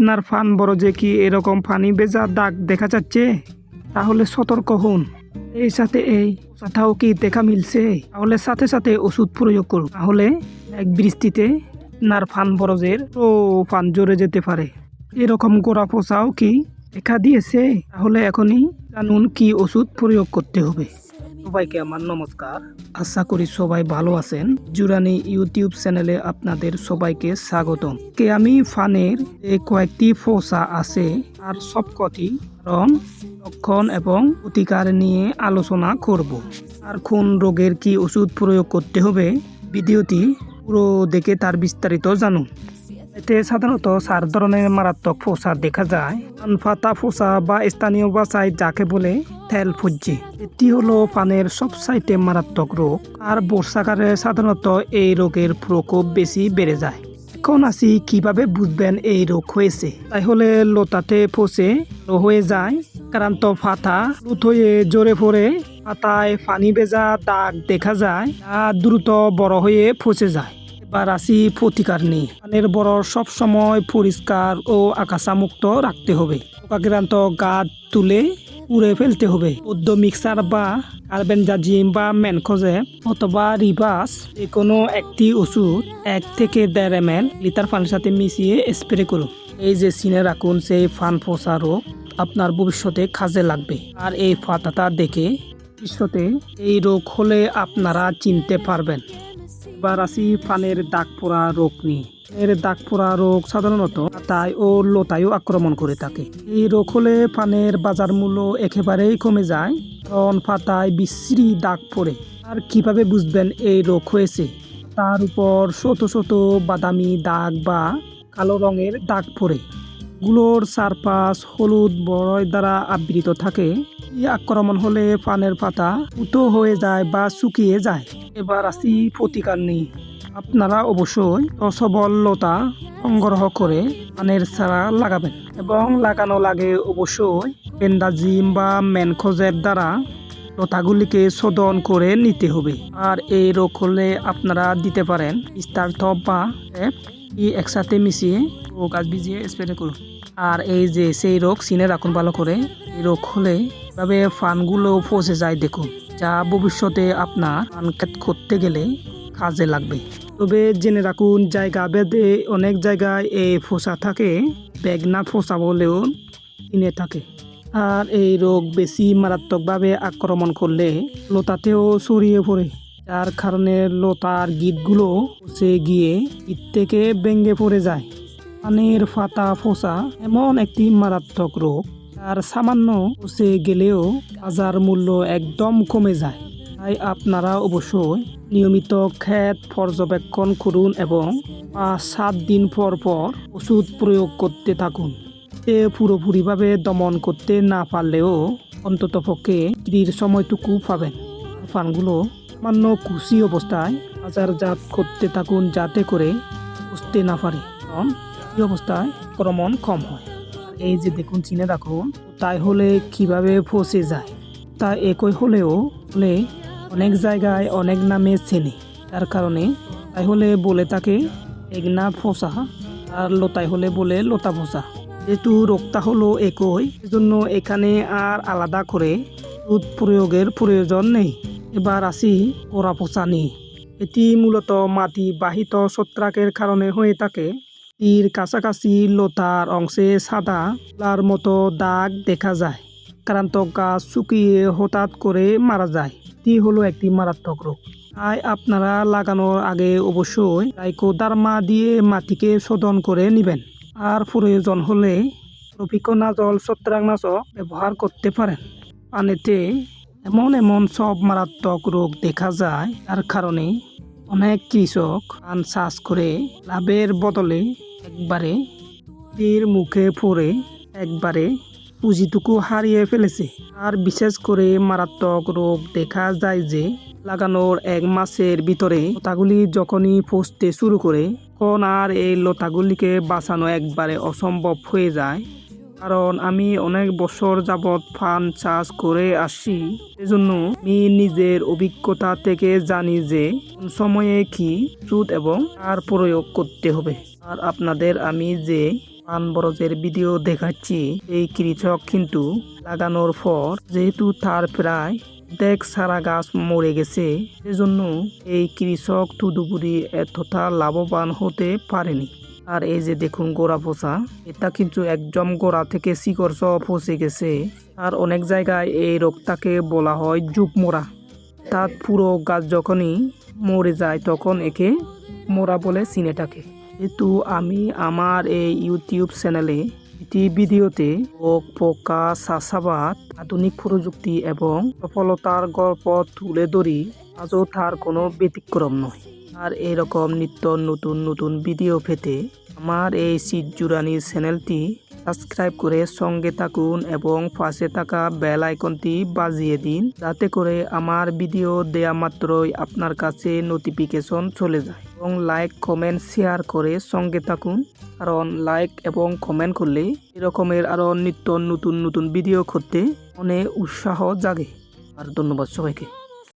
আপনার ফান বরজে কি এরকম পানি ভেজা দাগ দেখা যাচ্ছে? তাহলে সতর্ক হন। এই সাথে এই কথাও কি দেখা মিলছে? তাহলে সাথে সাথে ওষুধ প্রয়োগ করুন, তাহলে এক বৃষ্টিতে আপনার ফান বরজের ফান জড়ে যেতে পারে। এরকম গোড়া পচাও কি দেখা দিয়েছে? তাহলে এখনই জানুন কি ওষুধ প্রয়োগ করতে হবে। সবাইকে আমার নমস্কার, আশা করি সবাই ভালো আছেন। জুরানি ইউটিউব চ্যানেলে আপনাদের সবাইকে স্বাগতম। আমি ফানের কয়েকটি ফোসা আছে আর সবকটি কারণ, লক্ষণ এবং প্রতিকার নিয়ে আলোচনা করব। আর কোন রোগের কি ওষুধ প্রয়োগ করতে হবে, ভিডিওটি পুরো দেখে তার বিস্তারিত জানুন। এতে সাধারণত 4 ধরনের মারাত্মক ফোসা দেখা যায়। ফাতা ফোসা বা স্থানীয় ভাষায় যাকে বলে তেল ফুজ্জি, এটি হলো পানের সবচাইতে মারাত্মক রোগ। আর বর্ষাকালে সাধারণত এই রোগের প্রকোপ বেশি বেড়ে যায়। এখন আসি কিভাবে বুঝবেন এই রোগ হয়েছে। তাই হলে লতাতে ফসে হয়ে যায়, ক্রান্ত ফাতা লুট হয়ে জোরে পড়ে, পাতায় পানি ভেজা দাগ দেখা যায়, আর দ্রুত বড় হয়ে ফসে যায়। এবার আসি প্রতিকার নেই। পানের বরজ সবসময় পরিষ্কার ও আগাছা মুক্ত রাখতে হবে। পোকাক্রান্ত গাছ তুলে পুড়ে ফেলতে হবে। পদ্য মিক্সার বা কার্বেনজাজিম বা ম্যানকোজেব অথবা রিভাস যে কোনো একটি ওষুধ 1 থেকে 1.5 ml লিটার পানির সাথে মিশিয়ে স্প্রে করুন। এই যে চিনে রাখুন সেই ফান ফোসা রোগ আপনার ভবিষ্যতে কাজে লাগবে। আর এই পাতাটা দেখে ভবিষ্যতে এই রোগ হলে আপনারা চিনতে পারবেন। এবার আসি ফানের দাগ পোড়া রোগ নিয়ে। এর দাগ পোড়া রোগ সাধারণত পাতায় ও লতায়ও আক্রমণ করে থাকে। এই রোগ হলে পানের বাজার মূল্য একেবারেই কমে যায়, কারণ পাতায় বিশ্রী দাগ পড়ে। আর কিভাবে বুঝবেন এই রোগ হয়েছে? তার উপর ছোট ছোট বাদামি দাগ বা কালো রঙের দাগ পড়ে, গুলোর চারপাশ হলুদ বরয় দ্বারা আবৃত থাকে। এই আক্রমণ হলে পানের পাতা উটো হয়ে যায় বা শুকিয়ে যায়। এবার আসি প্রতিকার নিয়ে। আপনারা অবশ্যই সবল লতা সংগ্রহ করে পানের চারা লাগাবেন এবং লাগানোর আগে অবশ্যই বেন্ডাজিম বা ম্যানকোজেব দ্বারা লতাগুলিকে শোধন করে নিতে হবে। আর এই রোগ হলে আপনারা দিতে পারেন স্টারটপ বা একসাথে মিশিয়ে ও গাছ ভিজিয়ে স্প্রে করুন। আর এই যে সেই রোগ চিনে রাখুন ভালো করে। এই রোগ হলে এভাবে ফানগুলো ফসে যায় দেখুন, যা ভবিষ্যতে আপনার ফান ক্ষেত করতে গেলে কাজে লাগবে। তবে জেনে রাখুন, জায়গা ভেদে অনেক জায়গায় এই ফোসা থাকে, বেগনা ফোসা বলেও চিনে থাকে। আর এই রোগ বেশি মারাত্মকভাবে আক্রমণ করলে লতাতেও ছড়িয়ে পড়ে, যার কারণে লতার গিঁটগুলো পচে গিয়ে গিঁট থেকে ভেঙে পড়ে যায়। পানের পাতা ফোসা এমন একটি মারাত্মক রোগ, আর সামান্য পচে গেলেও বাজার মূল্য একদম কমে যায়। তাই আপনারা অবশ্যই নিয়মিত ক্ষেত পর্যবেক্ষণ করুন এবং 5-7 দিন পর পর ওষুধ প্রয়োগ করতে থাকুন। এতে পুরোপুরিভাবে দমন করতে না পারলেও অন্ততপক্ষে বিক্রির সময়টুকু পাবেন। ফানগুলো সামান্য কুশি অবস্থায় বাজারজাত করতে থাকুন, যাতে করে বুঝতে না পারে, কারণ এই অবস্থায় আক্রমণ কম হয়। এই যে দেখুন চিনে রাখুন, তাই হলে কিভাবে ফসে যায়। তা একই হলেও অনেক জায়গায় অনেক নামে চেনে, তার কারণে তাই হলে বলে থাকে এগনা ফোসা, আর লতাই হলে বলে লতা ফোসা। যেহেতু রোগটা হলো একই, সেজন্য এখানে আর আলাদা করে ওষুধ প্রয়োগের প্রয়োজন নেই। এবার আসি গোড়া পচা নিয়ে। এটি মূলত মাটি বাহিত ছত্রাকের কারণে হয়ে থাকে। এর কাছাকাছি লতার অংশে সাদা লার মতো দাগ দেখা যায়। আক্রান্ত গাছ শুকিয়ে হঠাৎ করে মারা যায়। এটি হলো একটি মারাত্মক রোগ। তাই আপনারা লাগানোর আগে অবশ্যই ট্রাইকোডার্মা দিয়ে মাটিকে শোধন করে নেবেন। আর প্রয়োজন হলে প্রপিকোনাজল ছত্রাকনাশক ব্যবহার করতে পারেন। পানিতে এমন সব মারাত্মক রোগ দেখা যায়, যার কারণে অনেক কৃষক পান চাষ করে লাভের বদলে একবারে তীর মুখে পড়ে একবারে পুঁজিটুকু হারিয়ে ফেলেছে। আর বিশেষ করে মারাত্মক রোগ দেখা যায় যে লাগানোর 1 মাসের ভিতরে লতাগুলি যখনই ফসতে শুরু করে, তখন আর এই লতাগুলিকে বাঁচানো একবারে অসম্ভব হয়ে যায়। কারণ আমি অনেক বছর যাবৎ পান চাষ করে আসছি, সেজন্য আমি নিজের অভিজ্ঞতা থেকে জানি যে কোন সময়ে কি ওষুধ এবং আর প্রয়োগ করতে হবে। আর আপনাদের আমি যে পান বরজের ভিডিও দেখাচ্ছি। এই কৃষক কিন্তু লাগানোর পর যেহেতু তার প্রায় সারা গাছ মরে গেছে, সেজন্য এই কৃষক তদুপরি এতটা লাভবান হতে পারেনি। আর এই যে দেখুন গোড়া পচা, এটা কিন্তু একদম গোড়া থেকে শিকড় সহ পচে গেছে। আর অনেক জায়গায় এই রোগটাকে বলা হয় জুপ মোরা। তার পুরো গাছ যখনই মরে যায় তখন একে মোরা বলে চিনে থাকে। যেহেতু আমি আমার এই ইউটিউব চ্যানেলে একটি ভিডিওতে পোকা, চাষাবাদ, আধুনিক প্রযুক্তি এবং সফলতার গল্প তুলে ধরি, আজও তার কোনো ব্যতিক্রম নয়। আর এরকম নিত্য নতুন নতুন ভিডিও পেতে আমার এই সিজুরানি চ্যানেলটি সাবস্ক্রাইব করে সঙ্গে থাকুন এবং পাশে থাকা বেল আইকনটি বাজিয়ে দিন, যাতে করে আমার ভিডিও দেয়া মাত্রই আপনার কাছে নোটিফিকেশন চলে যায়। এবং লাইক, কমেন্ট, শেয়ার করে সঙ্গে থাকুন, কারণ লাইক এবং কমেন্ট করলে এরকমের আরও নিত্য নতুন নতুন ভিডিও করতে মনে উৎসাহ জাগে। আর ধন্যবাদ সবাইকে।